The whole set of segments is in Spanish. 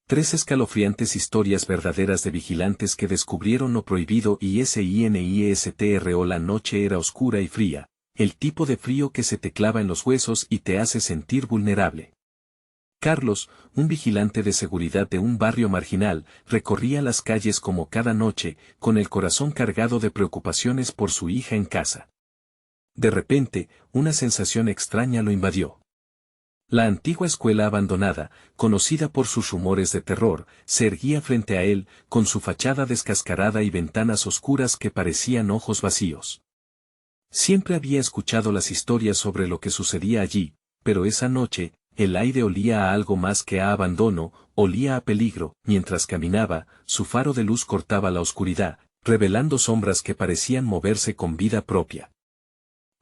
3 escalofriantes historias verdaderas de vigilantes que descubrieron lo prohibido y SINISTRO. La noche era oscura y fría, el tipo de frío que se te clava en los huesos y te hace sentir vulnerable. Carlos, un vigilante de seguridad de un barrio marginal, recorría las calles como cada noche, con el corazón cargado de preocupaciones por su hija en casa. De repente, una sensación extraña lo invadió. La antigua escuela abandonada, conocida por sus rumores de terror, se erguía frente a él, con su fachada descascarada y ventanas oscuras que parecían ojos vacíos. Siempre había escuchado las historias sobre lo que sucedía allí, pero esa noche, el aire olía a algo más que a abandono, olía a peligro. Mientras caminaba, su faro de luz cortaba la oscuridad, revelando sombras que parecían moverse con vida propia.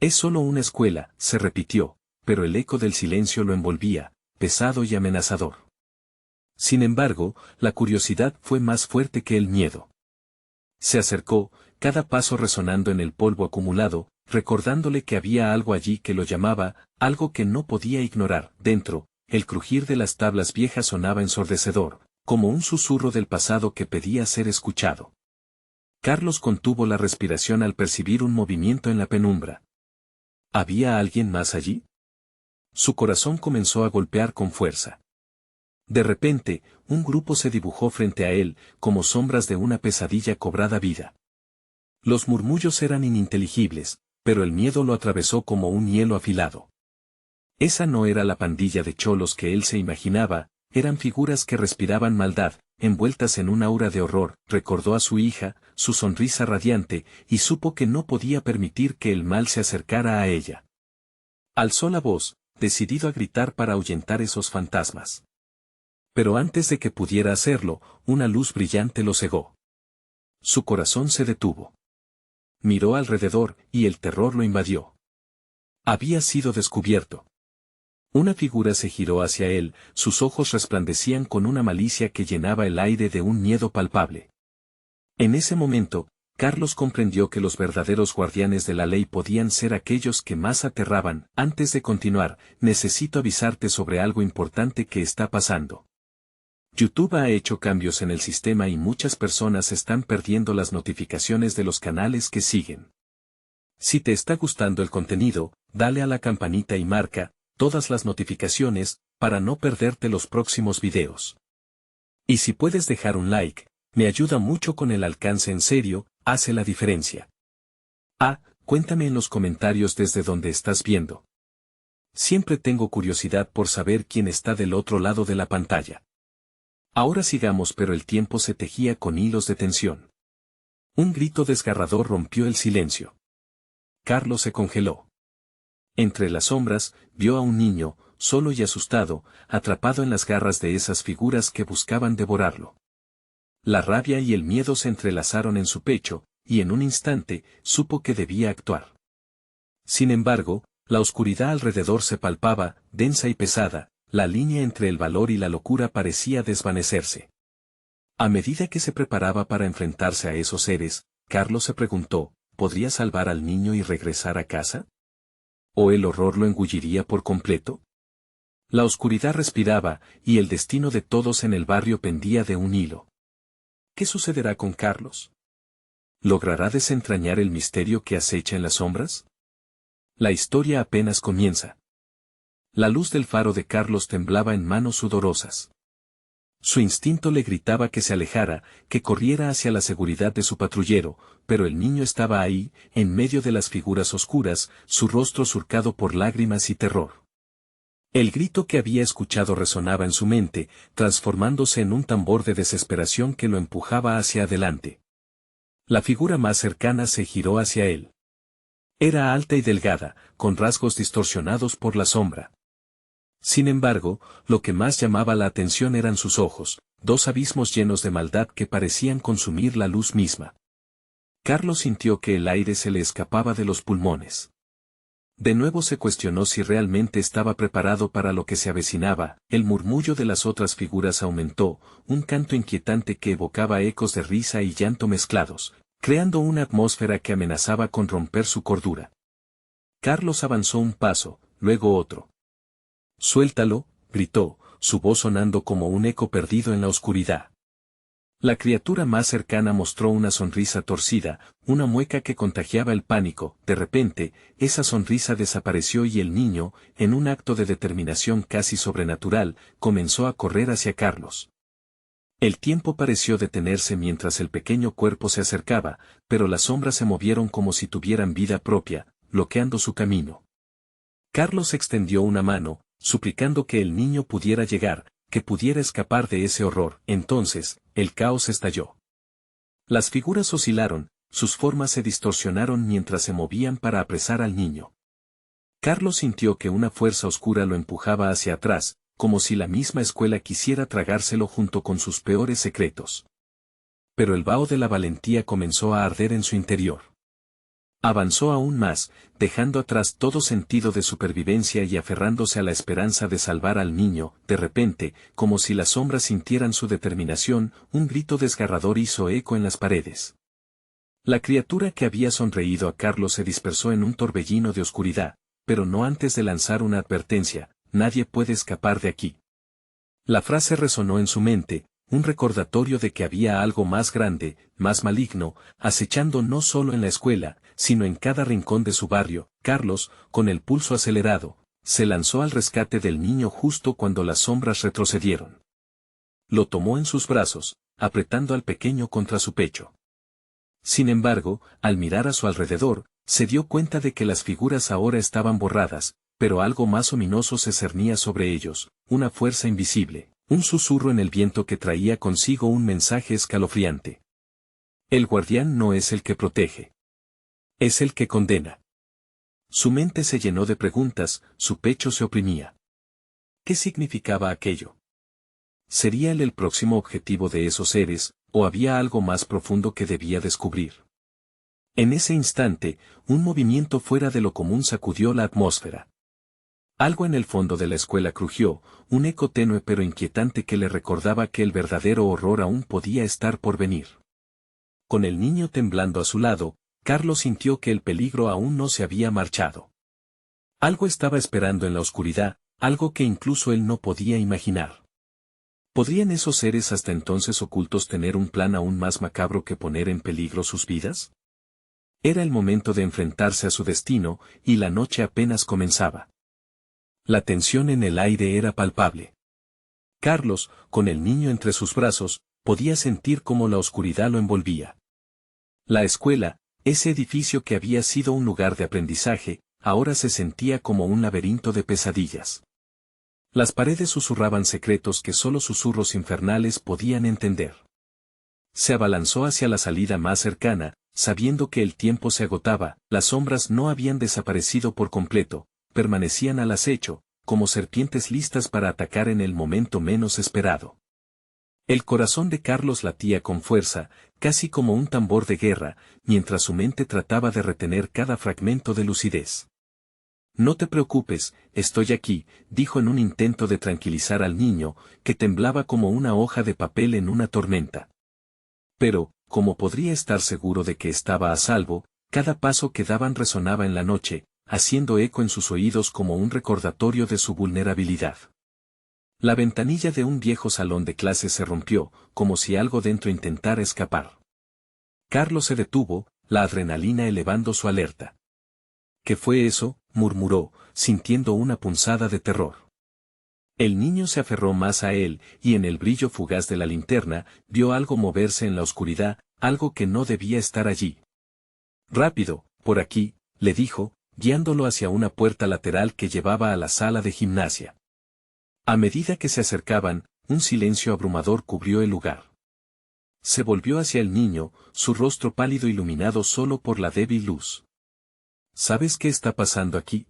Es solo una escuela, se repitió, pero el eco del silencio lo envolvía, pesado y amenazador. Sin embargo, la curiosidad fue más fuerte que el miedo. Se acercó, cada paso resonando en el polvo acumulado, recordándole que había algo allí que lo llamaba, algo que no podía ignorar. Dentro, el crujir de las tablas viejas sonaba ensordecedor, como un susurro del pasado que pedía ser escuchado. Carlos contuvo la respiración al percibir un movimiento en la penumbra. ¿Había alguien más allí? Su corazón comenzó a golpear con fuerza. De repente, un grupo se dibujó frente a él, como sombras de una pesadilla cobrada vida. Los murmullos eran ininteligibles, pero el miedo lo atravesó como un hielo afilado. Esa no era la pandilla de cholos que él se imaginaba, eran figuras que respiraban maldad, envueltas en un aura de horror. Recordó a su hija, su sonrisa radiante, y supo que no podía permitir que el mal se acercara a ella. Alzó la voz, decidido a gritar para ahuyentar esos fantasmas. Pero antes de que pudiera hacerlo, una luz brillante lo cegó. Su corazón se detuvo. Miró alrededor, y el terror lo invadió. Había sido descubierto. Una figura se giró hacia él, sus ojos resplandecían con una malicia que llenaba el aire de un miedo palpable. En ese momento, Carlos comprendió que los verdaderos guardianes de la ley podían ser aquellos que más aterraban. Antes de continuar, necesito avisarte sobre algo importante que está pasando. YouTube ha hecho cambios en el sistema y muchas personas están perdiendo las notificaciones de los canales que siguen. Si te está gustando el contenido, dale a la campanita y marca todas las notificaciones para no perderte los próximos videos. Y si puedes dejar un like, me ayuda mucho con el alcance. En serio, hace la diferencia. Cuéntame en los comentarios desde donde estás viendo. Siempre tengo curiosidad por saber quién está del otro lado de la pantalla. Ahora sigamos, pero el tiempo se tejía con hilos de tensión. Un grito desgarrador rompió el silencio. Carlos se congeló. Entre las sombras, vio a un niño, solo y asustado, atrapado en las garras de esas figuras que buscaban devorarlo. La rabia y el miedo se entrelazaron en su pecho, y en un instante, supo que debía actuar. Sin embargo, la oscuridad alrededor se palpaba, densa y pesada, la línea entre el valor y la locura parecía desvanecerse. A medida que se preparaba para enfrentarse a esos seres, Carlos se preguntó, ¿podría salvar al niño y regresar a casa? ¿O el horror lo engulliría por completo? La oscuridad respiraba, y el destino de todos en el barrio pendía de un hilo. ¿Qué sucederá con Carlos? ¿Logrará desentrañar el misterio que acecha en las sombras? La historia apenas comienza. La luz del faro de Carlos temblaba en manos sudorosas. Su instinto le gritaba que se alejara, que corriera hacia la seguridad de su patrullero, pero el niño estaba ahí, en medio de las figuras oscuras, su rostro surcado por lágrimas y terror. El grito que había escuchado resonaba en su mente, transformándose en un tambor de desesperación que lo empujaba hacia adelante. La figura más cercana se giró hacia él. Era alta y delgada, con rasgos distorsionados por la sombra. Sin embargo, lo que más llamaba la atención eran sus ojos, dos abismos llenos de maldad que parecían consumir la luz misma. Carlos sintió que el aire se le escapaba de los pulmones. De nuevo se cuestionó si realmente estaba preparado para lo que se avecinaba. El murmullo de las otras figuras aumentó, un canto inquietante que evocaba ecos de risa y llanto mezclados, creando una atmósfera que amenazaba con romper su cordura. Carlos avanzó un paso, luego otro. «Suéltalo», gritó, su voz sonando como un eco perdido en la oscuridad. La criatura más cercana mostró una sonrisa torcida, una mueca que contagiaba el pánico. De repente, esa sonrisa desapareció y el niño, en un acto de determinación casi sobrenatural, comenzó a correr hacia Carlos. El tiempo pareció detenerse mientras el pequeño cuerpo se acercaba, pero las sombras se movieron como si tuvieran vida propia, bloqueando su camino. Carlos extendió una mano, suplicando que el niño pudiera llegar, que pudiera escapar de ese horror. Entonces, el caos estalló. Las figuras oscilaron, sus formas se distorsionaron mientras se movían para apresar al niño. Carlos sintió que una fuerza oscura lo empujaba hacia atrás, como si la misma escuela quisiera tragárselo junto con sus peores secretos. Pero el vaho de la valentía comenzó a arder en su interior. Avanzó aún más, dejando atrás todo sentido de supervivencia y aferrándose a la esperanza de salvar al niño. De repente, como si las sombras sintieran su determinación, un grito desgarrador hizo eco en las paredes. La criatura que había sonreído a Carlos se dispersó en un torbellino de oscuridad, pero no antes de lanzar una advertencia: nadie puede escapar de aquí. La frase resonó en su mente, un recordatorio de que había algo más grande, más maligno, acechando no solo en la escuela, sino en cada rincón de su barrio. Carlos, con el pulso acelerado, se lanzó al rescate del niño justo cuando las sombras retrocedieron. Lo tomó en sus brazos, apretando al pequeño contra su pecho. Sin embargo, al mirar a su alrededor, se dio cuenta de que las figuras ahora estaban borradas, pero algo más ominoso se cernía sobre ellos, una fuerza invisible, un susurro en el viento que traía consigo un mensaje escalofriante. El guardián no es el que protege. Es el que condena. Su mente se llenó de preguntas, su pecho se oprimía. ¿Qué significaba aquello? ¿Sería él el próximo objetivo de esos seres, o había algo más profundo que debía descubrir? En ese instante, un movimiento fuera de lo común sacudió la atmósfera. Algo en el fondo de la escuela crujió, un eco tenue pero inquietante que le recordaba que el verdadero horror aún podía estar por venir. Con el niño temblando a su lado, Carlos sintió que el peligro aún no se había marchado. Algo estaba esperando en la oscuridad, algo que incluso él no podía imaginar. ¿Podrían esos seres hasta entonces ocultos tener un plan aún más macabro que poner en peligro sus vidas? Era el momento de enfrentarse a su destino, y la noche apenas comenzaba. La tensión en el aire era palpable. Carlos, con el niño entre sus brazos, podía sentir cómo la oscuridad lo envolvía. La escuela, ese edificio que había sido un lugar de aprendizaje, ahora se sentía como un laberinto de pesadillas. Las paredes susurraban secretos que solo susurros infernales podían entender. Se abalanzó hacia la salida más cercana, sabiendo que el tiempo se agotaba. Las sombras no habían desaparecido por completo, permanecían al acecho, como serpientes listas para atacar en el momento menos esperado. El corazón de Carlos latía con fuerza, casi como un tambor de guerra, mientras su mente trataba de retener cada fragmento de lucidez. «No te preocupes, estoy aquí», dijo en un intento de tranquilizar al niño, que temblaba como una hoja de papel en una tormenta. Pero, como podría estar seguro de que estaba a salvo, cada paso que daban resonaba en la noche, haciendo eco en sus oídos como un recordatorio de su vulnerabilidad. La ventanilla de un viejo salón de clases se rompió, como si algo dentro intentara escapar. Carlos se detuvo, la adrenalina elevando su alerta. «¿Qué fue eso?», murmuró, sintiendo una punzada de terror. El niño se aferró más a él, y en el brillo fugaz de la linterna, vio algo moverse en la oscuridad, algo que no debía estar allí. «Rápido, por aquí», le dijo, guiándolo hacia una puerta lateral que llevaba a la sala de gimnasia. A medida que se acercaban, un silencio abrumador cubrió el lugar. Se volvió hacia el niño, su rostro pálido iluminado solo por la débil luz. «¿Sabes qué está pasando aquí?».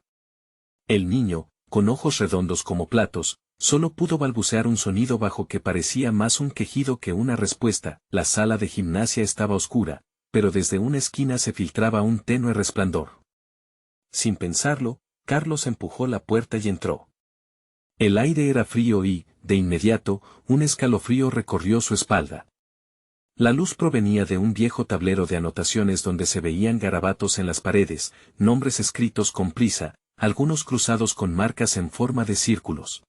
El niño, con ojos redondos como platos, solo pudo balbucear un sonido bajo que parecía más un quejido que una respuesta. La sala de gimnasia estaba oscura, pero desde una esquina se filtraba un tenue resplandor. Sin pensarlo, Carlos empujó la puerta y entró. El aire era frío y, de inmediato, un escalofrío recorrió su espalda. La luz provenía de un viejo tablero de anotaciones donde se veían garabatos en las paredes, nombres escritos con prisa, algunos cruzados con marcas en forma de círculos.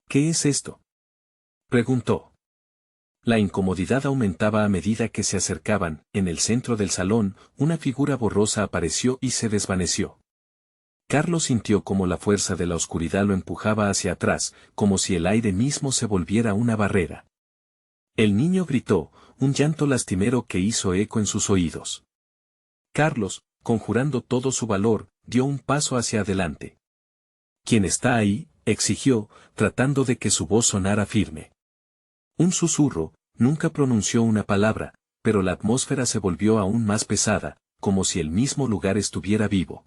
¿Qué es esto?, preguntó. La incomodidad aumentaba a medida que se acercaban. En el centro del salón, una figura borrosa apareció y se desvaneció. Carlos sintió como la fuerza de la oscuridad lo empujaba hacia atrás, como si el aire mismo se volviera una barrera. El niño gritó, un llanto lastimero que hizo eco en sus oídos. Carlos, conjurando todo su valor, dio un paso hacia adelante. ¿Quién está ahí?, exigió, tratando de que su voz sonara firme. Un susurro, nunca pronunció una palabra, pero la atmósfera se volvió aún más pesada, como si el mismo lugar estuviera vivo.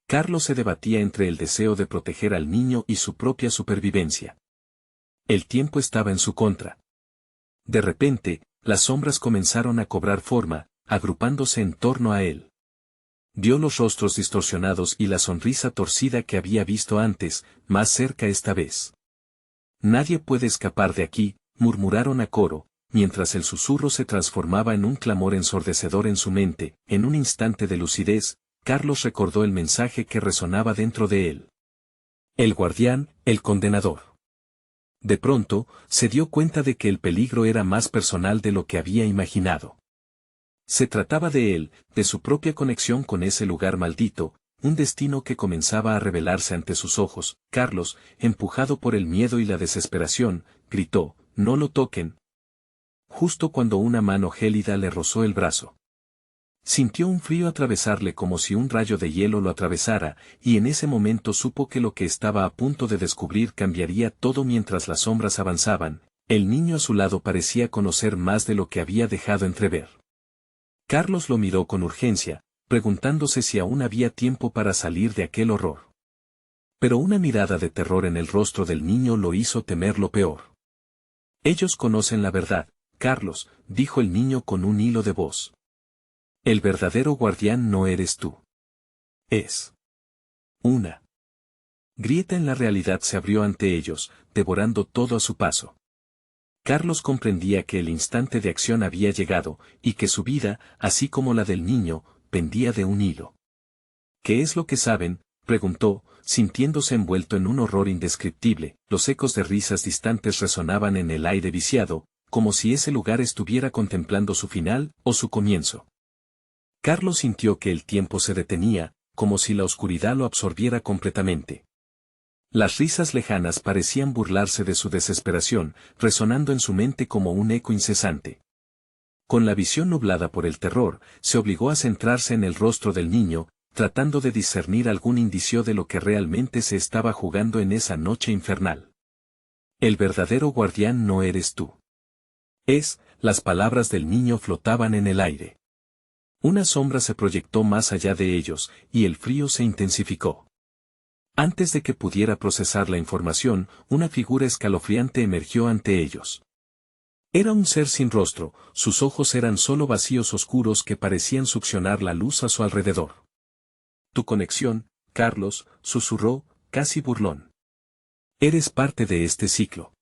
Carlos se debatía entre el deseo de proteger al niño y su propia supervivencia. El tiempo estaba en su contra. De repente, las sombras comenzaron a cobrar forma, agrupándose en torno a él. Vio los rostros distorsionados y la sonrisa torcida que había visto antes, más cerca esta vez. Nadie puede escapar de aquí, murmuraron a coro, mientras el susurro se transformaba en un clamor ensordecedor en su mente. En un instante de lucidez, Carlos recordó el mensaje que resonaba dentro de él. El guardián, el condenador. De pronto, se dio cuenta de que el peligro era más personal de lo que había imaginado. Se trataba de él, de su propia conexión con ese lugar maldito, un destino que comenzaba a revelarse ante sus ojos. Carlos, empujado por el miedo y la desesperación, gritó, «¡No lo toquen!», justo cuando una mano gélida le rozó el brazo. Sintió un frío atravesarle como si un rayo de hielo lo atravesara, y en ese momento supo que lo que estaba a punto de descubrir cambiaría todo mientras las sombras avanzaban. El niño a su lado parecía conocer más de lo que había dejado entrever. Carlos lo miró con urgencia, preguntándose si aún había tiempo para salir de aquel horror. Pero una mirada de terror en el rostro del niño lo hizo temer lo peor. Ellos conocen la verdad, Carlos, dijo el niño con un hilo de voz. El verdadero guardián no eres tú. Es una grieta en la realidad se abrió ante ellos, devorando todo a su paso. Carlos comprendía que el instante de acción había llegado, y que su vida, así como la del niño, pendía de un hilo. ¿Qué es lo que saben?, preguntó, sintiéndose envuelto en un horror indescriptible. Los ecos de risas distantes resonaban en el aire viciado, como si ese lugar estuviera contemplando su final, o su comienzo. Carlos sintió que el tiempo se detenía, como si la oscuridad lo absorbiera completamente. Las risas lejanas parecían burlarse de su desesperación, resonando en su mente como un eco incesante. Con la visión nublada por el terror, se obligó a centrarse en el rostro del niño, tratando de discernir algún indicio de lo que realmente se estaba jugando en esa noche infernal. El verdadero guardián no eres tú. Las palabras del niño flotaban en el aire. Una sombra se proyectó más allá de ellos, y el frío se intensificó. Antes de que pudiera procesar la información, una figura escalofriante emergió ante ellos. Era un ser sin rostro, sus ojos eran solo vacíos oscuros que parecían succionar la luz a su alrededor. Tu conexión, Carlos, susurró, casi burlón. Eres parte de este ciclo.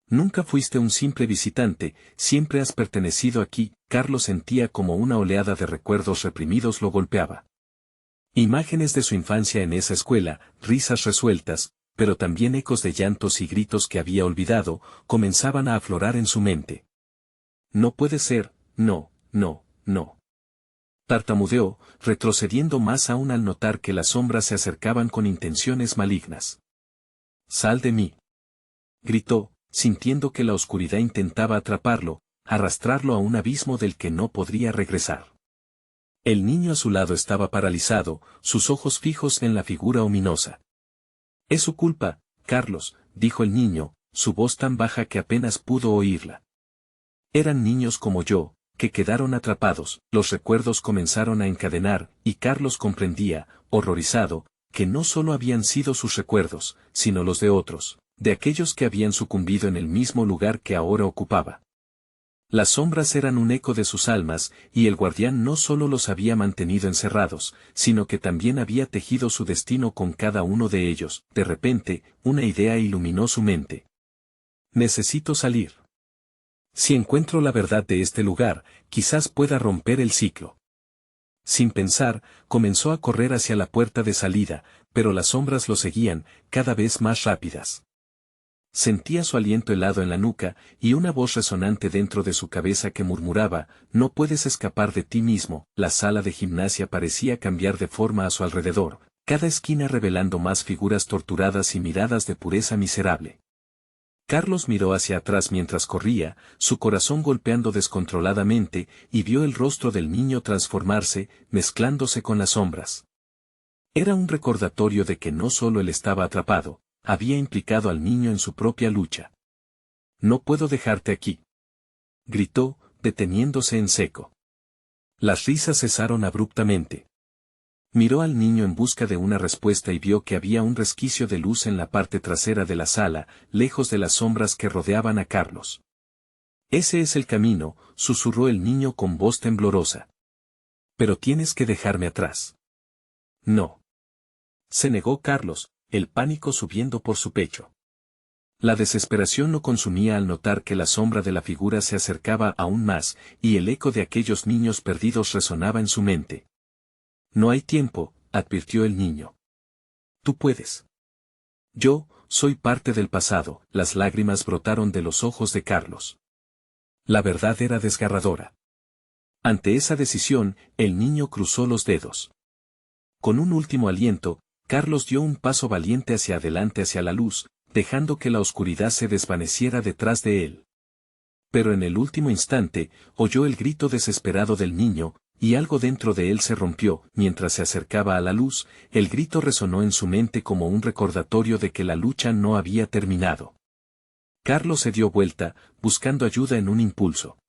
Nunca fuiste un simple visitante, siempre has pertenecido aquí. Carlos sentía como una oleada de recuerdos reprimidos lo golpeaba. Imágenes de su infancia en esa escuela, risas resueltas, pero también ecos de llantos y gritos que había olvidado, comenzaban a aflorar en su mente. No puede ser, no, no, no. Tartamudeó, retrocediendo más aún al notar que las sombras se acercaban con intenciones malignas. Sal de mí. Gritó, sintiendo que la oscuridad intentaba atraparlo, arrastrarlo a un abismo del que no podría regresar. El niño a su lado estaba paralizado, sus ojos fijos en la figura ominosa. Es su culpa, Carlos, dijo el niño, su voz tan baja que apenas pudo oírla. Eran niños como yo, que quedaron atrapados. Los recuerdos comenzaron a encadenar, y Carlos comprendía, horrorizado, que no solo habían sido sus recuerdos, sino los de otros, de aquellos que habían sucumbido en el mismo lugar que ahora ocupaba. Las sombras eran un eco de sus almas, y el guardián no solo los había mantenido encerrados, sino que también había tejido su destino con cada uno de ellos. De repente, una idea iluminó su mente. Necesito salir. Si encuentro la verdad de este lugar, quizás pueda romper el ciclo. Sin pensar, comenzó a correr hacia la puerta de salida, pero las sombras lo seguían, cada vez más rápidas. Sentía su aliento helado en la nuca, y una voz resonante dentro de su cabeza que murmuraba, no puedes escapar de ti mismo. La sala de gimnasia parecía cambiar de forma a su alrededor, cada esquina revelando más figuras torturadas y miradas de pureza miserable. Carlos miró hacia atrás mientras corría, su corazón golpeando descontroladamente, y vio el rostro del niño transformarse, mezclándose con las sombras. Era un recordatorio de que no solo él estaba atrapado, había implicado al niño en su propia lucha. No puedo dejarte aquí, gritó, deteniéndose en seco. Las risas cesaron abruptamente. Miró al niño en busca de una respuesta y vio que había un resquicio de luz en la parte trasera de la sala, lejos de las sombras que rodeaban a Carlos. Ese es el camino, susurró el niño con voz temblorosa. Pero tienes que dejarme atrás. No. Se negó Carlos, el pánico subiendo por su pecho. La desesperación lo consumía al notar que la sombra de la figura se acercaba aún más, y el eco de aquellos niños perdidos resonaba en su mente. No hay tiempo, advirtió el niño. Tú puedes. Yo, soy parte del pasado. Las lágrimas brotaron de los ojos de Carlos. La verdad era desgarradora. Ante esa decisión, el niño cruzó los dedos. Con un último aliento, Carlos dio un paso valiente hacia adelante hacia la luz, dejando que la oscuridad se desvaneciera detrás de él. Pero en el último instante, oyó el grito desesperado del niño, y algo dentro de él se rompió. Mientras se acercaba a la luz, el grito resonó en su mente como un recordatorio de que la lucha no había terminado. Carlos se dio vuelta, buscando ayuda en un impulso.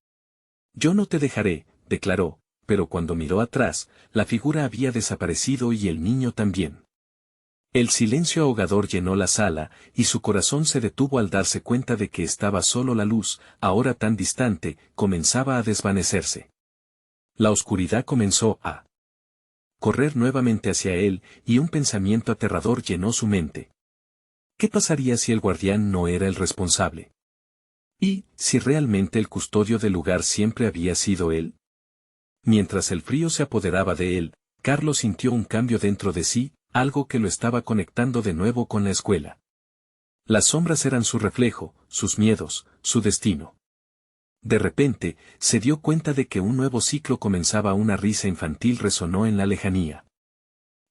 Yo no te dejaré, declaró, pero cuando miró atrás, la figura había desaparecido y el niño también. El silencio ahogador llenó la sala, y su corazón se detuvo al darse cuenta de que estaba solo la luz, ahora tan distante, comenzaba a desvanecerse. La oscuridad comenzó a correr nuevamente hacia él, y un pensamiento aterrador llenó su mente. ¿Qué pasaría si el guardián no era el responsable? ¿Y si realmente el custodio del lugar siempre había sido él? Mientras el frío se apoderaba de él, Carlos sintió un cambio dentro de sí, algo que lo estaba conectando de nuevo con la escuela. Las sombras eran su reflejo, sus miedos, su destino. De repente, se dio cuenta de que un nuevo ciclo comenzaba. Una risa infantil resonó en la lejanía.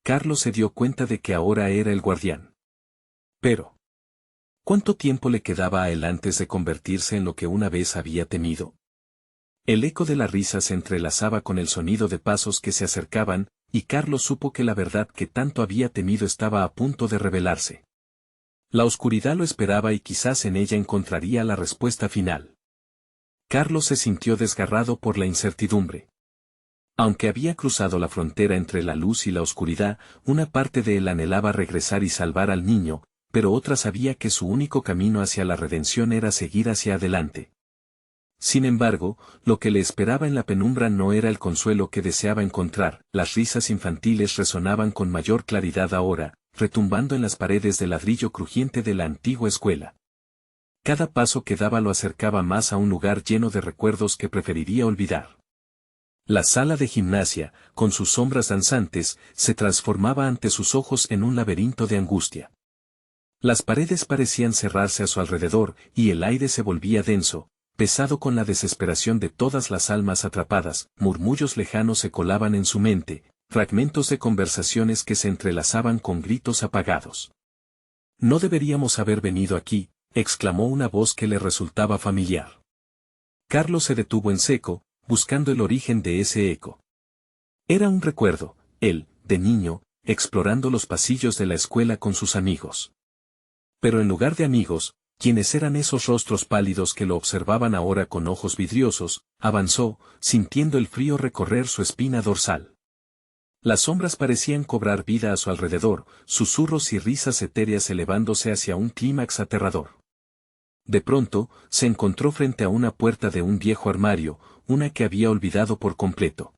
Carlos se dio cuenta de que ahora era el guardián. Pero, ¿cuánto tiempo le quedaba a él antes de convertirse en lo que una vez había temido? El eco de la risa se entrelazaba con el sonido de pasos que se acercaban, y Carlos supo que la verdad que tanto había temido estaba a punto de revelarse. La oscuridad lo esperaba y quizás en ella encontraría la respuesta final. Carlos se sintió desgarrado por la incertidumbre. Aunque había cruzado la frontera entre la luz y la oscuridad, una parte de él anhelaba regresar y salvar al niño, pero otra sabía que su único camino hacia la redención era seguir hacia adelante. Sin embargo, lo que le esperaba en la penumbra no era el consuelo que deseaba encontrar. Las risas infantiles resonaban con mayor claridad ahora, retumbando en las paredes de ladrillo crujiente de la antigua escuela. Cada paso que daba lo acercaba más a un lugar lleno de recuerdos que preferiría olvidar. La sala de gimnasia, con sus sombras danzantes, se transformaba ante sus ojos en un laberinto de angustia. Las paredes parecían cerrarse a su alrededor, y el aire se volvía denso, pesado con la desesperación de todas las almas atrapadas. Murmullos lejanos se colaban en su mente, fragmentos de conversaciones que se entrelazaban con gritos apagados. No deberíamos haber venido aquí, exclamó una voz que le resultaba familiar. Carlos se detuvo en seco, buscando el origen de ese eco. Era un recuerdo, él, de niño, explorando los pasillos de la escuela con sus amigos. Pero en lugar de amigos, ¿quiénes eran esos rostros pálidos que lo observaban ahora con ojos vidriosos? Avanzó, sintiendo el frío recorrer su espina dorsal. Las sombras parecían cobrar vida a su alrededor, susurros y risas etéreas elevándose hacia un clímax aterrador. De pronto, se encontró frente a una puerta de un viejo armario, una que había olvidado por completo.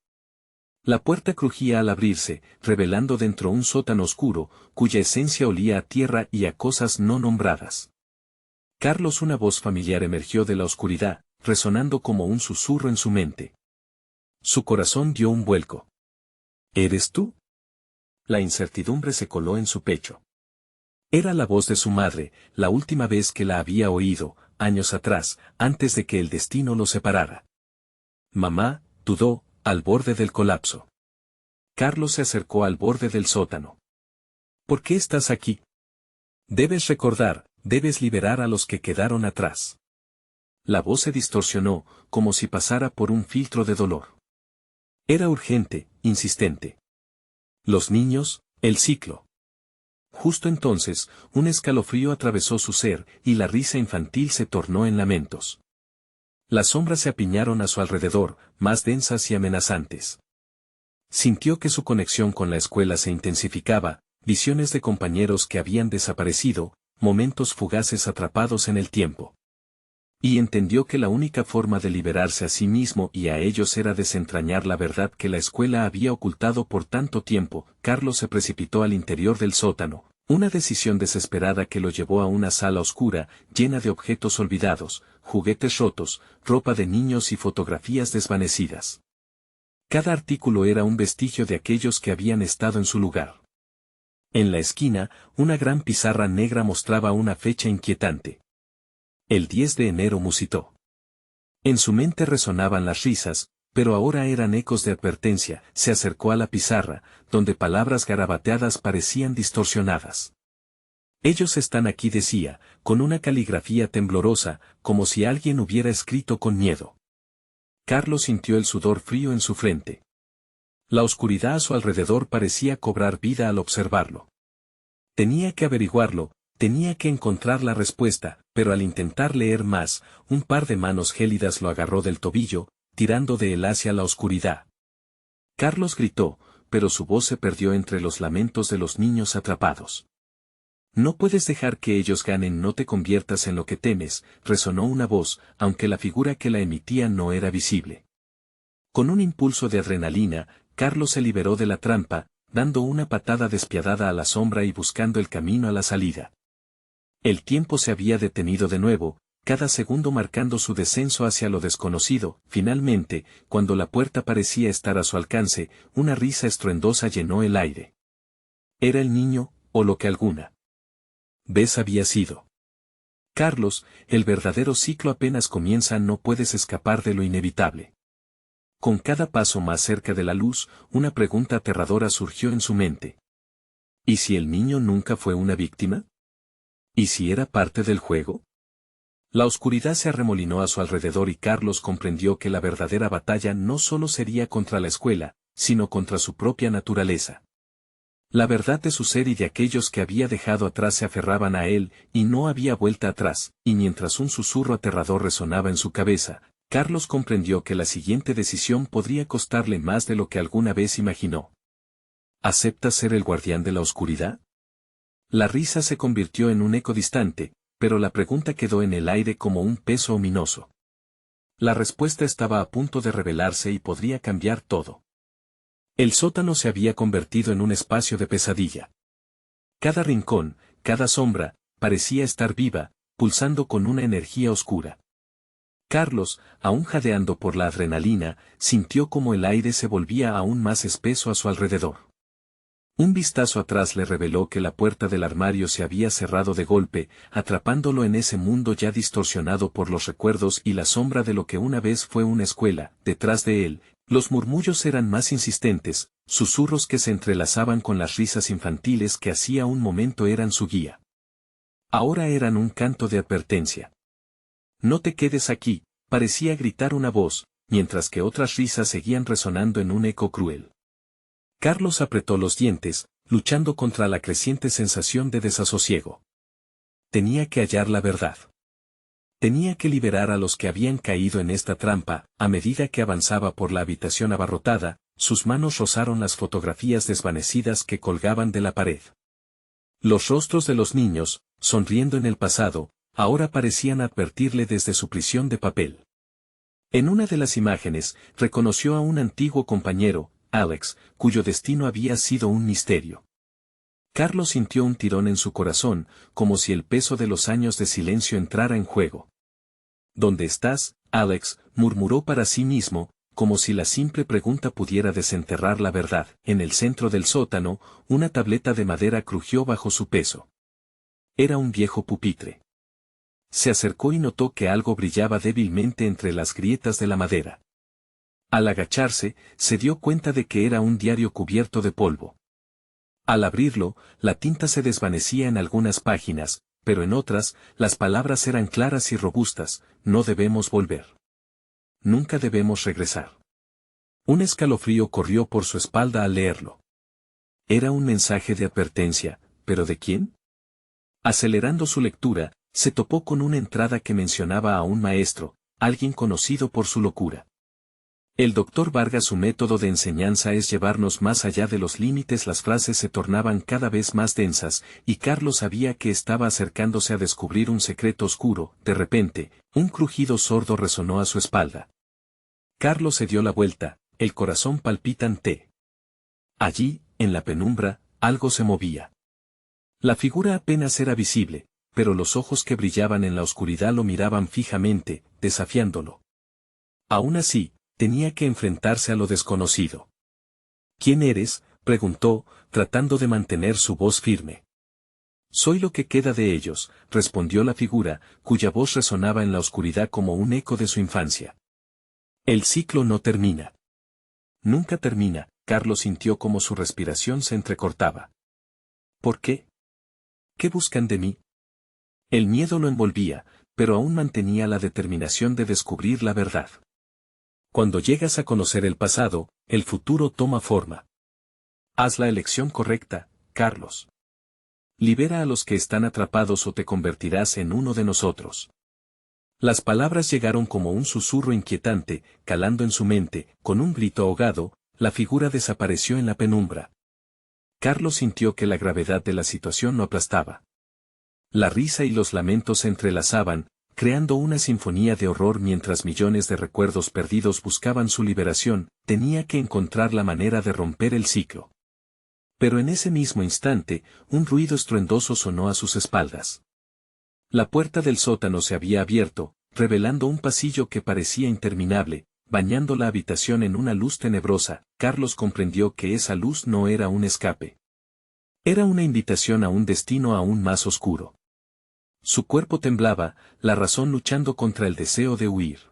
La puerta crujía al abrirse, revelando dentro un sótano oscuro, cuya esencia olía a tierra y a cosas no nombradas. Carlos, una voz familiar emergió de la oscuridad, resonando como un susurro en su mente. Su corazón dio un vuelco. ¿Eres tú? La incertidumbre se coló en su pecho. Era la voz de su madre, la última vez que la había oído, años atrás, antes de que el destino los separara. Mamá, dudó, al borde del colapso. Carlos se acercó al borde del sótano. ¿Por qué estás aquí? Debes recordar, debes liberar a los que quedaron atrás. La voz se distorsionó, como si pasara por un filtro de dolor. Era urgente, insistente. Los niños, el ciclo. Justo entonces, un escalofrío atravesó su ser, y la risa infantil se tornó en lamentos. Las sombras se apiñaron a su alrededor, más densas y amenazantes. Sintió que su conexión con la escuela se intensificaba, visiones de compañeros que habían desaparecido, momentos fugaces atrapados en el tiempo. Y entendió que la única forma de liberarse a sí mismo y a ellos era desentrañar la verdad que la escuela había ocultado por tanto tiempo. Carlos se precipitó al interior del sótano, una decisión desesperada que lo llevó a una sala oscura, llena de objetos olvidados, juguetes rotos, ropa de niños y fotografías desvanecidas. Cada artículo era un vestigio de aquellos que habían estado en su lugar. En la esquina, una gran pizarra negra mostraba una fecha inquietante. El 10 de enero musitó. En su mente resonaban las risas, pero ahora eran ecos de advertencia. Se acercó a la pizarra, donde palabras garabateadas parecían distorsionadas. Ellos están aquí, decía, con una caligrafía temblorosa, como si alguien hubiera escrito con miedo. Carlos sintió el sudor frío en su frente. La oscuridad a su alrededor parecía cobrar vida al observarlo. Tenía que averiguarlo, tenía que encontrar la respuesta, pero al intentar leer más, un par de manos gélidas lo agarró del tobillo, tirando de él hacia la oscuridad. Carlos gritó, pero su voz se perdió entre los lamentos de los niños atrapados. No puedes dejar que ellos ganen, no te conviertas en lo que temes, resonó una voz, aunque la figura que la emitía no era visible. Con un impulso de adrenalina, Carlos se liberó de la trampa, dando una patada despiadada a la sombra y buscando el camino a la salida. El tiempo se había detenido de nuevo, cada segundo marcando su descenso hacia lo desconocido. Finalmente, cuando la puerta parecía estar a su alcance, una risa estruendosa llenó el aire. Era el niño, o lo que alguna vez había sido. Carlos, el verdadero ciclo apenas comienza, no puedes escapar de lo inevitable. Con cada paso más cerca de la luz, una pregunta aterradora surgió en su mente. ¿Y si el niño nunca fue una víctima? ¿Y si era parte del juego? La oscuridad se arremolinó a su alrededor y Carlos comprendió que la verdadera batalla no solo sería contra la escuela, sino contra su propia naturaleza. La verdad de su ser y de aquellos que había dejado atrás se aferraban a él, y no había vuelta atrás, y mientras un susurro aterrador resonaba en su cabeza, Carlos comprendió que la siguiente decisión podría costarle más de lo que alguna vez imaginó. ¿Aceptas ser el guardián de la oscuridad? La risa se convirtió en un eco distante, pero la pregunta quedó en el aire como un peso ominoso. La respuesta estaba a punto de revelarse y podría cambiar todo. El sótano se había convertido en un espacio de pesadilla. Cada rincón, cada sombra, parecía estar viva, pulsando con una energía oscura. Carlos, aún jadeando por la adrenalina, sintió como el aire se volvía aún más espeso a su alrededor. Un vistazo atrás le reveló que la puerta del armario se había cerrado de golpe, atrapándolo en ese mundo ya distorsionado por los recuerdos y la sombra de lo que una vez fue una escuela. Detrás de él, los murmullos eran más insistentes, susurros que se entrelazaban con las risas infantiles que hacía un momento eran su guía. Ahora eran un canto de advertencia. No te quedes aquí, parecía gritar una voz, mientras que otras risas seguían resonando en un eco cruel. Carlos apretó los dientes, luchando contra la creciente sensación de desasosiego. Tenía que hallar la verdad. Tenía que liberar a los que habían caído en esta trampa. A medida que avanzaba por la habitación abarrotada, sus manos rozaron las fotografías desvanecidas que colgaban de la pared. Los rostros de los niños, sonriendo en el pasado, ahora parecían advertirle desde su prisión de papel. En una de las imágenes, reconoció a un antiguo compañero, Alex, cuyo destino había sido un misterio. Carlos sintió un tirón en su corazón, como si el peso de los años de silencio entrara en juego. ¿Dónde estás, Alex?, murmuró para sí mismo, como si la simple pregunta pudiera desenterrar la verdad. En el centro del sótano, una tableta de madera crujió bajo su peso. Era un viejo pupitre. Se acercó y notó que algo brillaba débilmente entre las grietas de la madera. Al agacharse, se dio cuenta de que era un diario cubierto de polvo. Al abrirlo, la tinta se desvanecía en algunas páginas, pero en otras, las palabras eran claras y robustas: no debemos volver. Nunca debemos regresar. Un escalofrío corrió por su espalda al leerlo. Era un mensaje de advertencia, ¿pero de quién? Acelerando su lectura, se topó con una entrada que mencionaba a un maestro, alguien conocido por su locura. El doctor Vargas, su método de enseñanza es llevarnos más allá de los límites. Las frases se tornaban cada vez más densas, y Carlos sabía que estaba acercándose a descubrir un secreto oscuro. De repente, un crujido sordo resonó a su espalda. Carlos se dio la vuelta, el corazón palpitante. Allí, en la penumbra, algo se movía. La figura apenas era visible, pero los ojos que brillaban en la oscuridad lo miraban fijamente, desafiándolo. Aún así, tenía que enfrentarse a lo desconocido. ¿Quién eres?, preguntó, tratando de mantener su voz firme. Soy lo que queda de ellos, respondió la figura, cuya voz resonaba en la oscuridad como un eco de su infancia. El ciclo no termina. Nunca termina. Carlos sintió como su respiración se entrecortaba. ¿Por qué? ¿Qué buscan de mí? El miedo lo envolvía, pero aún mantenía la determinación de descubrir la verdad. Cuando llegas a conocer el pasado, el futuro toma forma. Haz la elección correcta, Carlos. Libera a los que están atrapados o te convertirás en uno de nosotros. Las palabras llegaron como un susurro inquietante, calando en su mente. Con un grito ahogado, la figura desapareció en la penumbra. Carlos sintió que la gravedad de la situación lo aplastaba. La risa y los lamentos se entrelazaban, creando una sinfonía de horror mientras millones de recuerdos perdidos buscaban su liberación. Tenía que encontrar la manera de romper el ciclo. Pero en ese mismo instante, un ruido estruendoso sonó a sus espaldas. La puerta del sótano se había abierto, revelando un pasillo que parecía interminable, bañando la habitación en una luz tenebrosa. Carlos comprendió que esa luz no era un escape. Era una invitación a un destino aún más oscuro. Su cuerpo temblaba, la razón luchando contra el deseo de huir.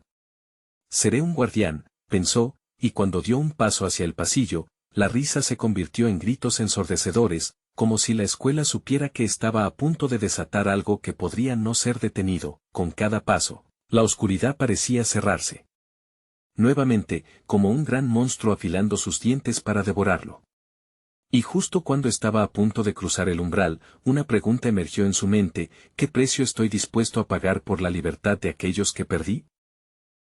Seré un guardián, pensó, y cuando dio un paso hacia el pasillo, la risa se convirtió en gritos ensordecedores, como si la escuela supiera que estaba a punto de desatar algo que podría no ser detenido. Con cada paso, la oscuridad parecía cerrarse. Nuevamente, como un gran monstruo afilando sus dientes para devorarlo. Y justo cuando estaba a punto de cruzar el umbral, una pregunta emergió en su mente: ¿qué precio estoy dispuesto a pagar por la libertad de aquellos que perdí?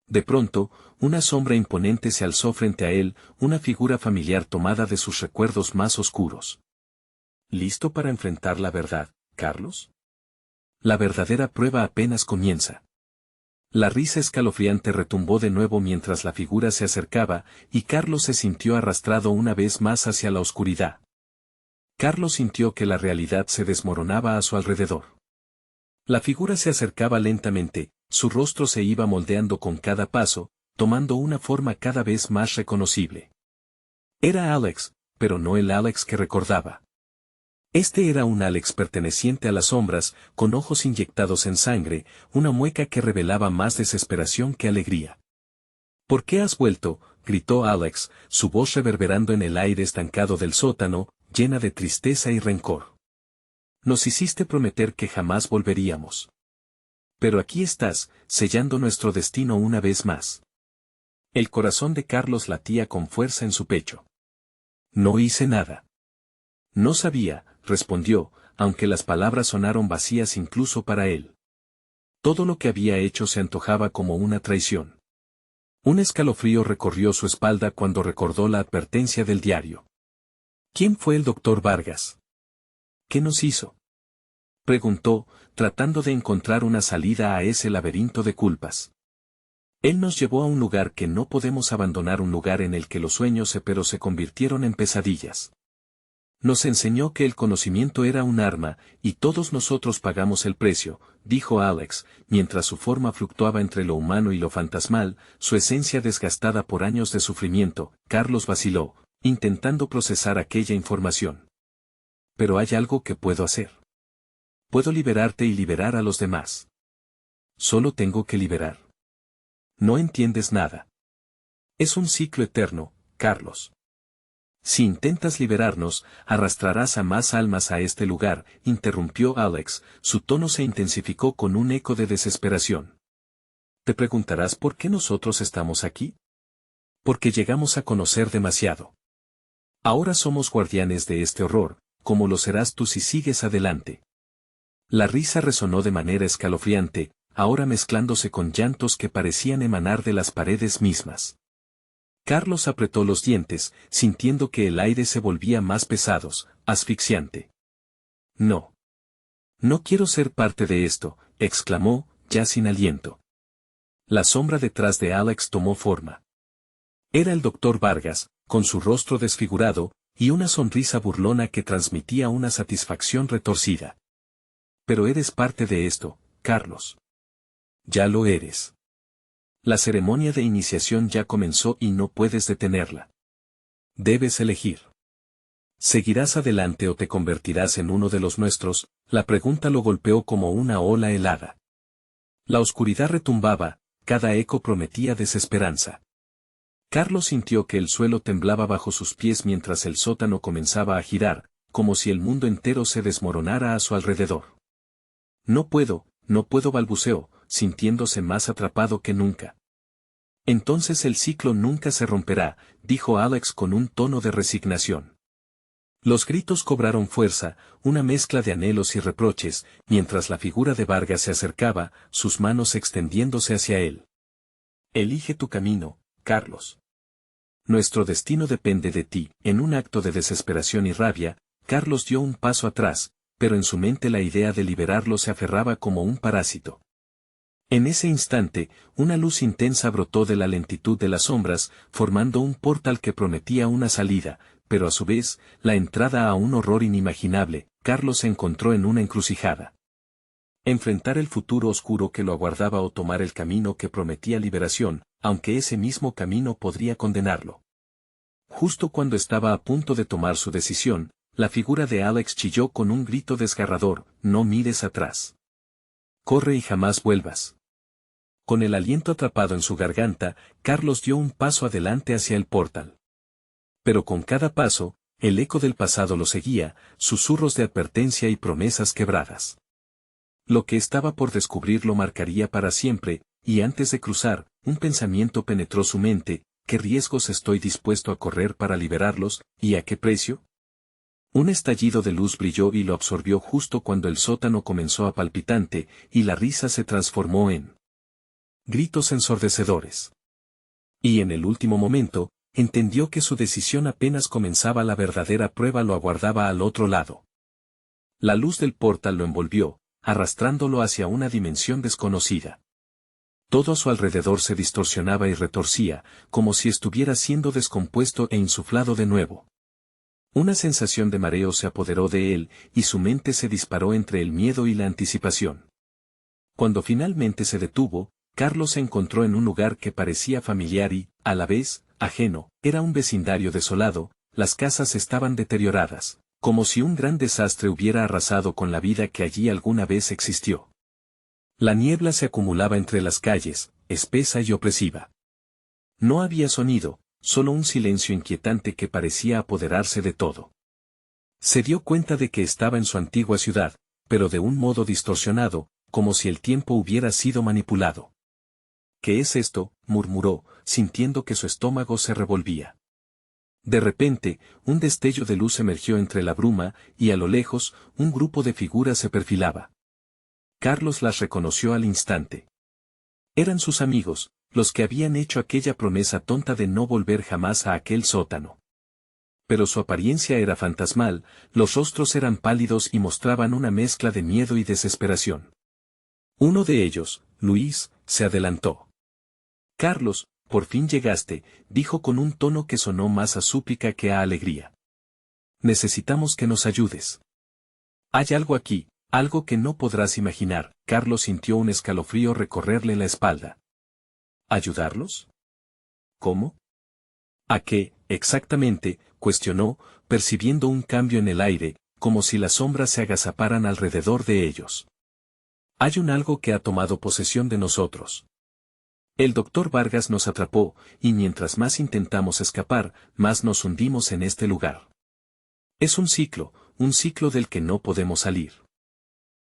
De pronto, una sombra imponente se alzó frente a él, una figura familiar tomada de sus recuerdos más oscuros. ¿Listo para enfrentar la verdad, Carlos? La verdadera prueba apenas comienza. La risa escalofriante retumbó de nuevo mientras la figura se acercaba, y Carlos se sintió arrastrado una vez más hacia la oscuridad. Carlos sintió que la realidad se desmoronaba a su alrededor. La figura se acercaba lentamente, su rostro se iba moldeando con cada paso, tomando una forma cada vez más reconocible. Era Alex, pero no el Alex que recordaba. Este era un Alex perteneciente a las sombras, con ojos inyectados en sangre, una mueca que revelaba más desesperación que alegría. ¿Por qué has vuelto?, gritó Alex, su voz reverberando en el aire estancado del sótano, llena de tristeza y rencor. Nos hiciste prometer que jamás volveríamos. Pero aquí estás, sellando nuestro destino una vez más. El corazón de Carlos latía con fuerza en su pecho. No hice nada. No sabía, respondió, aunque las palabras sonaron vacías incluso para él. Todo lo que había hecho se antojaba como una traición. Un escalofrío recorrió su espalda cuando recordó la advertencia del diario. ¿Quién fue el doctor Vargas? ¿Qué nos hizo?, preguntó, tratando de encontrar una salida a ese laberinto de culpas. Él nos llevó a un lugar que no podemos abandonar, un lugar en el que los sueños se convirtieron en pesadillas. Nos enseñó que el conocimiento era un arma, y todos nosotros pagamos el precio, dijo Alex, mientras su forma fluctuaba entre lo humano y lo fantasmal, su esencia desgastada por años de sufrimiento. Carlos vaciló, intentando procesar aquella información. Pero hay algo que puedo hacer. Puedo liberarte y liberar a los demás. Solo tengo que liberar. No entiendes nada. Es un ciclo eterno, Carlos. Si intentas liberarnos, arrastrarás a más almas a este lugar, interrumpió Alex, su tono se intensificó con un eco de desesperación. Te preguntarás por qué nosotros estamos aquí. Porque llegamos a conocer demasiado. Ahora somos guardianes de este horror, como lo serás tú si sigues adelante. La risa resonó de manera escalofriante, ahora mezclándose con llantos que parecían emanar de las paredes mismas. Carlos apretó los dientes, sintiendo que el aire se volvía más pesado, asfixiante. No. No quiero ser parte de esto, exclamó, ya sin aliento. La sombra detrás de Alex tomó forma. Era el doctor Vargas, con su rostro desfigurado, y una sonrisa burlona que transmitía una satisfacción retorcida. Pero eres parte de esto, Carlos. Ya lo eres. La ceremonia de iniciación ya comenzó y no puedes detenerla. Debes elegir. ¿Seguirás adelante o te convertirás en uno de los nuestros? La pregunta lo golpeó como una ola helada. La oscuridad retumbaba, cada eco prometía desesperanza. Carlos sintió que el suelo temblaba bajo sus pies mientras el sótano comenzaba a girar, como si el mundo entero se desmoronara a su alrededor. No puedo, balbuceó, sintiéndose más atrapado que nunca. Entonces el ciclo nunca se romperá, dijo Alex con un tono de resignación. Los gritos cobraron fuerza, una mezcla de anhelos y reproches, mientras la figura de Vargas se acercaba, sus manos extendiéndose hacia él. Elige tu camino, Carlos. Nuestro destino depende de ti. En un acto de desesperación y rabia, Carlos dio un paso atrás, pero en su mente la idea de liberarlo se aferraba como un parásito. En ese instante, una luz intensa brotó de la lentitud de las sombras, formando un portal que prometía una salida, pero a su vez, la entrada a un horror inimaginable. Carlos se encontró en una encrucijada. Enfrentar el futuro oscuro que lo aguardaba o tomar el camino que prometía liberación, aunque ese mismo camino podría condenarlo. Justo cuando estaba a punto de tomar su decisión, la figura de Alex chilló con un grito desgarrador: no mires atrás. Corre y jamás vuelvas. Con el aliento atrapado en su garganta, Carlos dio un paso adelante hacia el portal. Pero con cada paso, el eco del pasado lo seguía, susurros de advertencia y promesas quebradas. Lo que estaba por descubrir lo marcaría para siempre, y antes de cruzar, un pensamiento penetró su mente: ¿qué riesgos estoy dispuesto a correr para liberarlos, y a qué precio? Un estallido de luz brilló y lo absorbió justo cuando el sótano comenzó a palpitante, y la risa se transformó en gritos ensordecedores. Y en el último momento, entendió que su decisión apenas comenzaba, la verdadera prueba lo aguardaba al otro lado. La luz del portal lo envolvió, arrastrándolo hacia una dimensión desconocida. Todo a su alrededor se distorsionaba y retorcía, como si estuviera siendo descompuesto e insuflado de nuevo. Una sensación de mareo se apoderó de él, y su mente se disparó entre el miedo y la anticipación. Cuando finalmente se detuvo, Carlos se encontró en un lugar que parecía familiar y, a la vez, ajeno. Era un vecindario desolado, las casas estaban deterioradas, como si un gran desastre hubiera arrasado con la vida que allí alguna vez existió. La niebla se acumulaba entre las calles, espesa y opresiva. No había sonido, solo un silencio inquietante que parecía apoderarse de todo. Se dio cuenta de que estaba en su antigua ciudad, pero de un modo distorsionado, como si el tiempo hubiera sido manipulado. ¿Qué es esto?, murmuró, sintiendo que su estómago se revolvía. De repente, un destello de luz emergió entre la bruma, y a lo lejos, un grupo de figuras se perfilaba. Carlos las reconoció al instante. Eran sus amigos, los que habían hecho aquella promesa tonta de no volver jamás a aquel sótano. Pero su apariencia era fantasmal, los rostros eran pálidos y mostraban una mezcla de miedo y desesperación. Uno de ellos, Luis, se adelantó. Carlos, por fin llegaste, dijo con un tono que sonó más a súplica que a alegría. Necesitamos que nos ayudes. Hay algo aquí, algo que no podrás imaginar. Carlos sintió un escalofrío recorrerle la espalda. ¿Ayudarlos? ¿Cómo? ¿A qué, exactamente?, cuestionó, percibiendo un cambio en el aire, como si las sombras se agazaparan alrededor de ellos. Hay un algo que ha tomado posesión de nosotros. El doctor Vargas nos atrapó, y mientras más intentamos escapar, más nos hundimos en este lugar. Es un ciclo del que no podemos salir.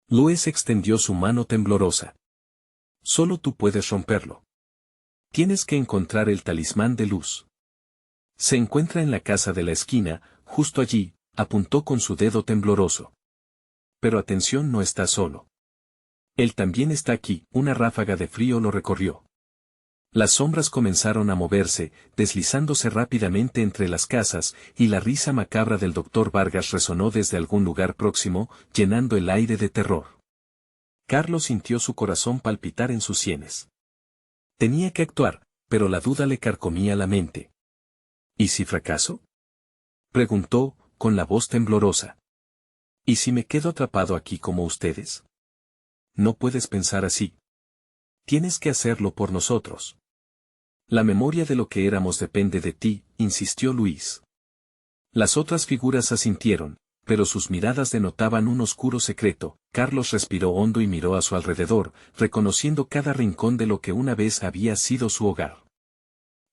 Luis extendió su mano temblorosa. Solo tú puedes romperlo. Tienes que encontrar el talismán de luz. Se encuentra en la casa de la esquina, justo allí, apuntó con su dedo tembloroso. Pero atención, no está solo. Él también está aquí. Una ráfaga de frío lo recorrió. Las sombras comenzaron a moverse, deslizándose rápidamente entre las casas, y la risa macabra del doctor Vargas resonó desde algún lugar próximo, llenando el aire de terror. Carlos sintió su corazón palpitar en sus sienes. Tenía que actuar, pero la duda le carcomía la mente. ¿Y si fracaso?, preguntó, con la voz temblorosa. ¿Y si me quedo atrapado aquí como ustedes? No puedes pensar así. Tienes que hacerlo por nosotros. La memoria de lo que éramos depende de ti, insistió Luis. Las otras figuras asintieron, pero sus miradas denotaban un oscuro secreto. Carlos respiró hondo y miró a su alrededor, reconociendo cada rincón de lo que una vez había sido su hogar.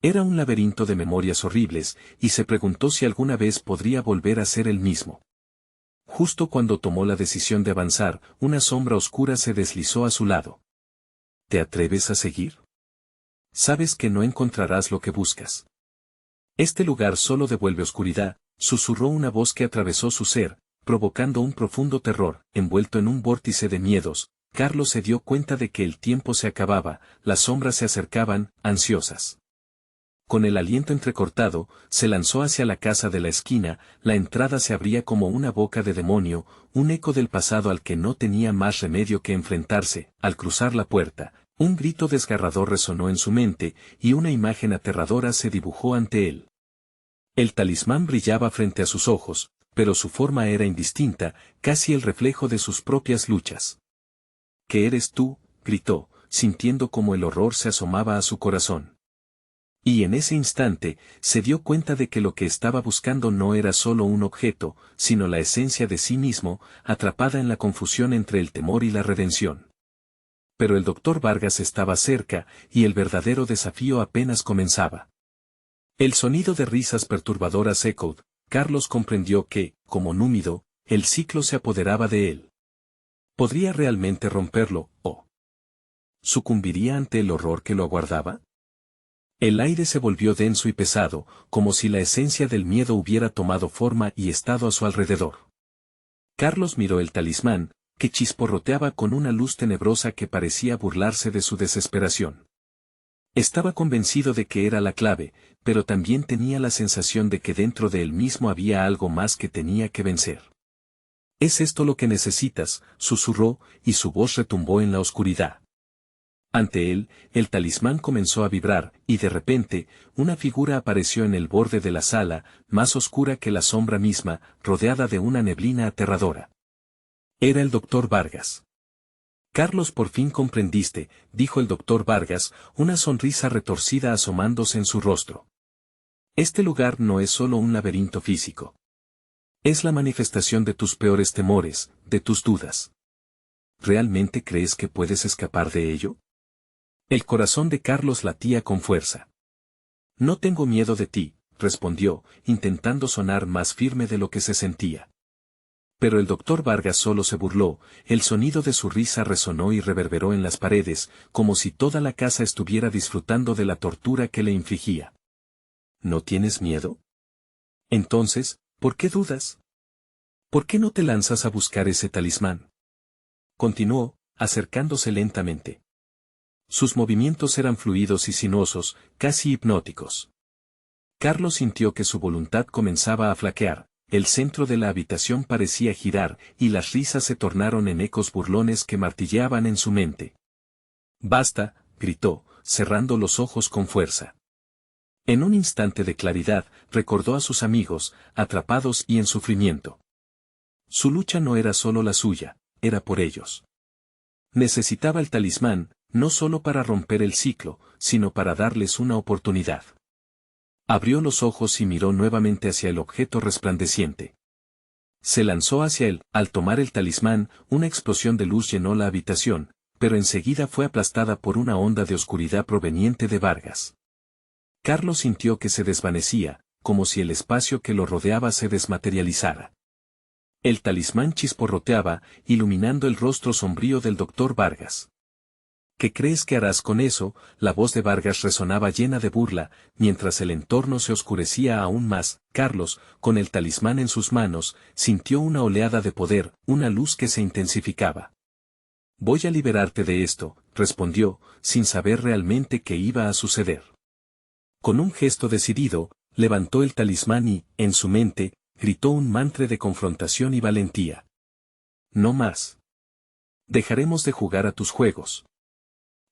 Era un laberinto de memorias horribles, y se preguntó si alguna vez podría volver a ser el mismo. Justo cuando tomó la decisión de avanzar, una sombra oscura se deslizó a su lado. ¿Te atreves a seguir? Sabes que no encontrarás lo que buscas. Este lugar solo devuelve oscuridad, susurró una voz que atravesó su ser, provocando un profundo terror. Envuelto en un vórtice de miedos, Carlos se dio cuenta de que el tiempo se acababa, las sombras se acercaban, ansiosas. Con el aliento entrecortado, se lanzó hacia la casa de la esquina. La entrada se abría como una boca de demonio, un eco del pasado al que no tenía más remedio que enfrentarse. Al cruzar la puerta, un grito desgarrador resonó en su mente, y una imagen aterradora se dibujó ante él. El talismán brillaba frente a sus ojos, pero su forma era indistinta, casi el reflejo de sus propias luchas. ¿Qué eres tú?, gritó, sintiendo como el horror se asomaba a su corazón. Y en ese instante, se dio cuenta de que lo que estaba buscando no era solo un objeto, sino la esencia de sí mismo, atrapada en la confusión entre el temor y la redención. Pero el doctor Vargas estaba cerca, y el verdadero desafío apenas comenzaba. El sonido de risas perturbadoras echoed. Carlos comprendió que, como númido, el ciclo se apoderaba de él. ¿Podría realmente romperlo, o sucumbiría ante el horror que lo aguardaba? El aire se volvió denso y pesado, como si la esencia del miedo hubiera tomado forma y estado a su alrededor. Carlos miró el talismán, que chisporroteaba con una luz tenebrosa que parecía burlarse de su desesperación. Estaba convencido de que era la clave, pero también tenía la sensación de que dentro de él mismo había algo más que tenía que vencer. «¿Es esto lo que necesitas?», susurró, y su voz retumbó en la oscuridad. Ante él, el talismán comenzó a vibrar, y de repente, una figura apareció en el borde de la sala, más oscura que la sombra misma, rodeada de una neblina aterradora. Era el doctor Vargas. «Carlos, por fin comprendiste», dijo el doctor Vargas, una sonrisa retorcida asomándose en su rostro. «Este lugar no es solo un laberinto físico. Es la manifestación de tus peores temores, de tus dudas. ¿Realmente crees que puedes escapar de ello?». El corazón de Carlos latía con fuerza. «No tengo miedo de ti», respondió, intentando sonar más firme de lo que se sentía. Pero el doctor Vargas solo se burló. El sonido de su risa resonó y reverberó en las paredes, como si toda la casa estuviera disfrutando de la tortura que le infligía. «¿No tienes miedo? Entonces, ¿por qué dudas? ¿Por qué no te lanzas a buscar ese talismán?», continuó, acercándose lentamente. Sus movimientos eran fluidos y sinuosos, casi hipnóticos. Carlos sintió que su voluntad comenzaba a flaquear, el centro de la habitación parecía girar, y las risas se tornaron en ecos burlones que martilleaban en su mente. «Basta», gritó, cerrando los ojos con fuerza. En un instante de claridad, recordó a sus amigos, atrapados y en sufrimiento. Su lucha no era solo la suya, era por ellos. Necesitaba el talismán, no solo para romper el ciclo, sino para darles una oportunidad. Abrió los ojos y miró nuevamente hacia el objeto resplandeciente. Se lanzó hacia él. Al tomar el talismán, una explosión de luz llenó la habitación, pero enseguida fue aplastada por una onda de oscuridad proveniente de Vargas. Carlos sintió que se desvanecía, como si el espacio que lo rodeaba se desmaterializara. El talismán chisporroteaba, iluminando el rostro sombrío del doctor Vargas. ¿Qué crees que harás con eso? La voz de Vargas resonaba llena de burla, mientras el entorno se oscurecía aún más. Carlos, con el talismán en sus manos, sintió una oleada de poder, una luz que se intensificaba. Voy a liberarte de esto, respondió, sin saber realmente qué iba a suceder. Con un gesto decidido, levantó el talismán y, en su mente, gritó un mantra de confrontación y valentía. No más. Dejaremos de jugar a tus juegos.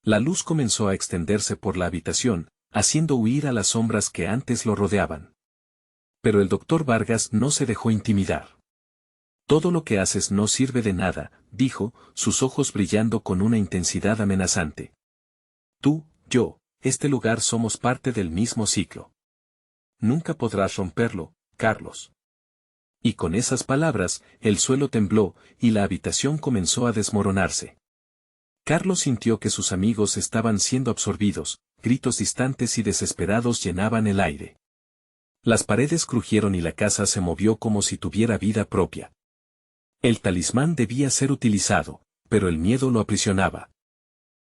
La luz comenzó a extenderse por la habitación, haciendo huir a las sombras que antes lo rodeaban. Pero el doctor Vargas no se dejó intimidar. Todo lo que haces no sirve de nada, dijo, sus ojos brillando con una intensidad amenazante. Tú, yo, este lugar somos parte del mismo ciclo. Nunca podrás romperlo, Carlos. Y con esas palabras, el suelo tembló, y la habitación comenzó a desmoronarse. Carlos sintió que sus amigos estaban siendo absorbidos, gritos distantes y desesperados llenaban el aire. Las paredes crujieron y la casa se movió como si tuviera vida propia. El talismán debía ser utilizado, pero el miedo lo aprisionaba.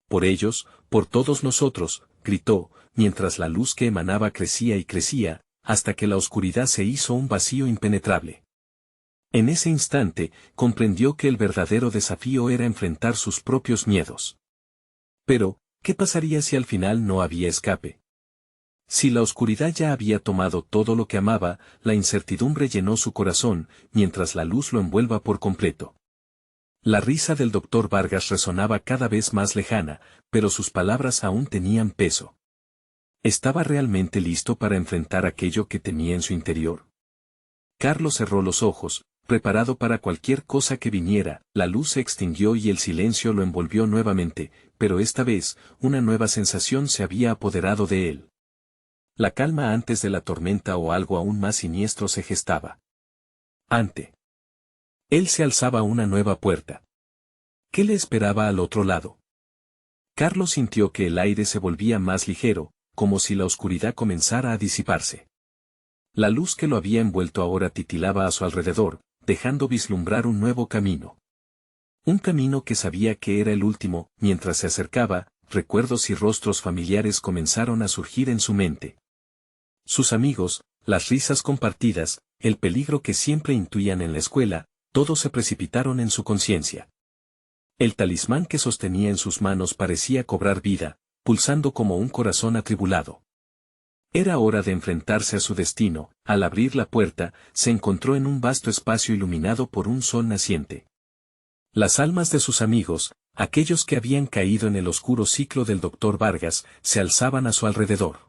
Por ellos, por todos nosotros, gritó, mientras la luz que emanaba crecía y crecía, hasta que la oscuridad se hizo un vacío impenetrable. En ese instante, comprendió que el verdadero desafío era enfrentar sus propios miedos. Pero, ¿qué pasaría si al final no había escape? Si la oscuridad ya había tomado todo lo que amaba, la incertidumbre llenó su corazón, mientras la luz lo envuelva por completo. La risa del doctor Vargas resonaba cada vez más lejana, pero sus palabras aún tenían peso. ¿Estaba realmente listo para enfrentar aquello que temía en su interior? Carlos cerró los ojos, preparado para cualquier cosa que viniera. La luz se extinguió y el silencio lo envolvió nuevamente, pero esta vez, una nueva sensación se había apoderado de él. La calma antes de la tormenta o algo aún más siniestro se gestaba. Ante él se alzaba una nueva puerta. ¿Qué le esperaba al otro lado? Carlos sintió que el aire se volvía más ligero, como si la oscuridad comenzara a disiparse. La luz que lo había envuelto ahora titilaba a su alrededor, dejando vislumbrar un nuevo camino. Un camino que sabía que era el último. Mientras se acercaba, recuerdos y rostros familiares comenzaron a surgir en su mente. Sus amigos, las risas compartidas, el peligro que siempre intuían en la escuela, todos se precipitaron en su conciencia. El talismán que sostenía en sus manos parecía cobrar vida, pulsando como un corazón atribulado. Era hora de enfrentarse a su destino. Al abrir la puerta, se encontró en un vasto espacio iluminado por un sol naciente. Las almas de sus amigos, aquellos que habían caído en el oscuro ciclo del doctor Vargas, se alzaban a su alrededor.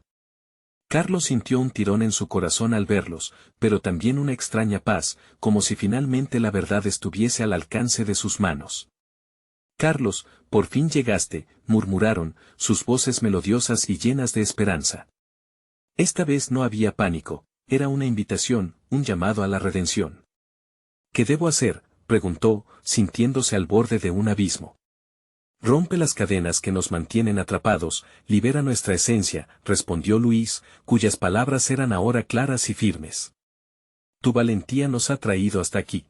Carlos sintió un tirón en su corazón al verlos, pero también una extraña paz, como si finalmente la verdad estuviese al alcance de sus manos. Carlos, por fin llegaste, murmuraron, sus voces melodiosas y llenas de esperanza. Esta vez no había pánico, era una invitación, un llamado a la redención. ¿Qué debo hacer?, preguntó, sintiéndose al borde de un abismo. Rompe las cadenas que nos mantienen atrapados, libera nuestra esencia, respondió Luis, cuyas palabras eran ahora claras y firmes. Tu valentía nos ha traído hasta aquí.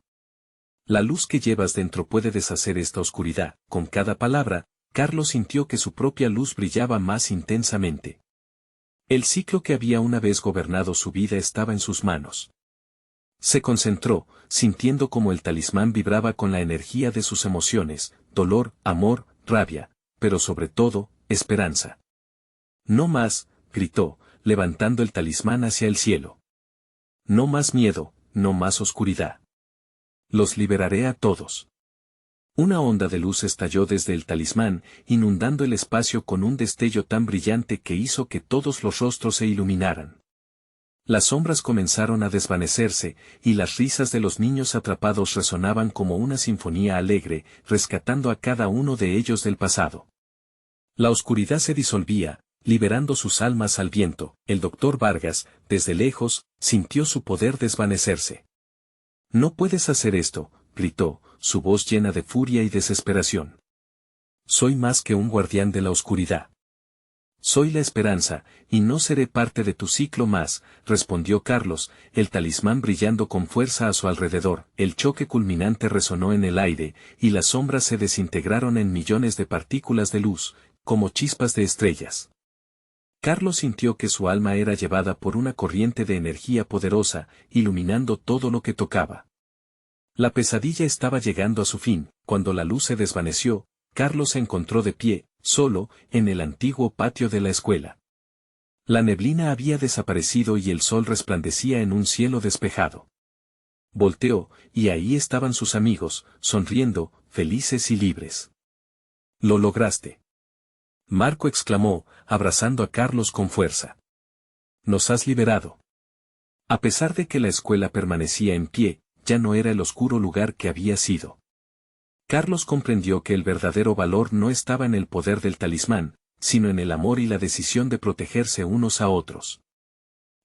La luz que llevas dentro puede deshacer esta oscuridad. Con cada palabra, Carlos sintió que su propia luz brillaba más intensamente. El ciclo que había una vez gobernado su vida estaba en sus manos. Se concentró, sintiendo como el talismán vibraba con la energía de sus emociones, dolor, amor, rabia, pero sobre todo, esperanza. No más, gritó, levantando el talismán hacia el cielo. No más miedo, no más oscuridad. Los liberaré a todos. Una onda de luz estalló desde el talismán, inundando el espacio con un destello tan brillante que hizo que todos los rostros se iluminaran. Las sombras comenzaron a desvanecerse, y las risas de los niños atrapados resonaban como una sinfonía alegre, rescatando a cada uno de ellos del pasado. La oscuridad se disolvía, liberando sus almas al viento. El doctor Vargas, desde lejos, sintió su poder desvanecerse. No puedes hacer esto, gritó, su voz llena de furia y desesperación. Soy más que un guardián de la oscuridad. Soy la esperanza, y no seré parte de tu ciclo más, respondió Carlos, el talismán brillando con fuerza a su alrededor. El choque culminante resonó en el aire, y las sombras se desintegraron en millones de partículas de luz, como chispas de estrellas. Carlos sintió que su alma era llevada por una corriente de energía poderosa, iluminando todo lo que tocaba. La pesadilla estaba llegando a su fin. Cuando la luz se desvaneció, Carlos se encontró de pie, solo, en el antiguo patio de la escuela. La neblina había desaparecido y el sol resplandecía en un cielo despejado. Volteó, y ahí estaban sus amigos, sonriendo, felices y libres. «Lo lograste», Marco exclamó, abrazando a Carlos con fuerza. «Nos has liberado». A pesar de que la escuela permanecía en pie, ya no era el oscuro lugar que había sido. Carlos comprendió que el verdadero valor no estaba en el poder del talismán, sino en el amor y la decisión de protegerse unos a otros.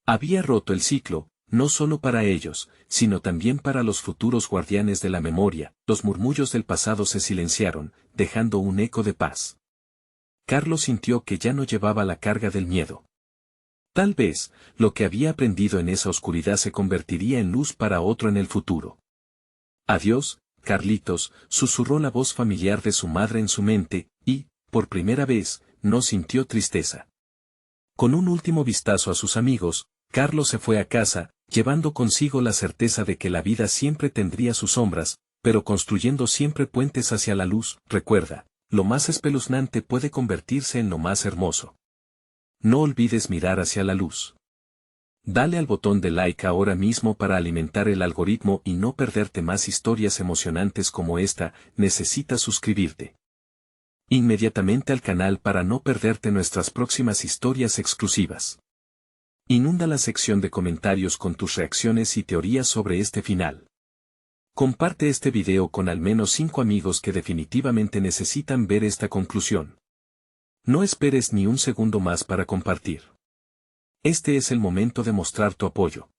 Había roto el ciclo, no solo para ellos, sino también para los futuros guardianes de la memoria. Los murmullos del pasado se silenciaron, dejando un eco de paz. Carlos sintió que ya no llevaba la carga del miedo. Tal vez, lo que había aprendido en esa oscuridad se convertiría en luz para otro en el futuro. «Adiós, Carlitos», susurró la voz familiar de su madre en su mente, y, por primera vez, no sintió tristeza. Con un último vistazo a sus amigos, Carlos se fue a casa, llevando consigo la certeza de que la vida siempre tendría sus sombras, pero construyendo siempre puentes hacia la luz. Recuerda, lo más espeluznante puede convertirse en lo más hermoso. No olvides mirar hacia la luz. Dale al botón de like ahora mismo para alimentar el algoritmo y no perderte más historias emocionantes como esta. Necesitas suscribirte inmediatamente al canal para no perderte nuestras próximas historias exclusivas. Inunda la sección de comentarios con tus reacciones y teorías sobre este final. Comparte este video con al menos 5 amigos que definitivamente necesitan ver esta conclusión. No esperes ni un segundo más para compartir. Este es el momento de mostrar tu apoyo.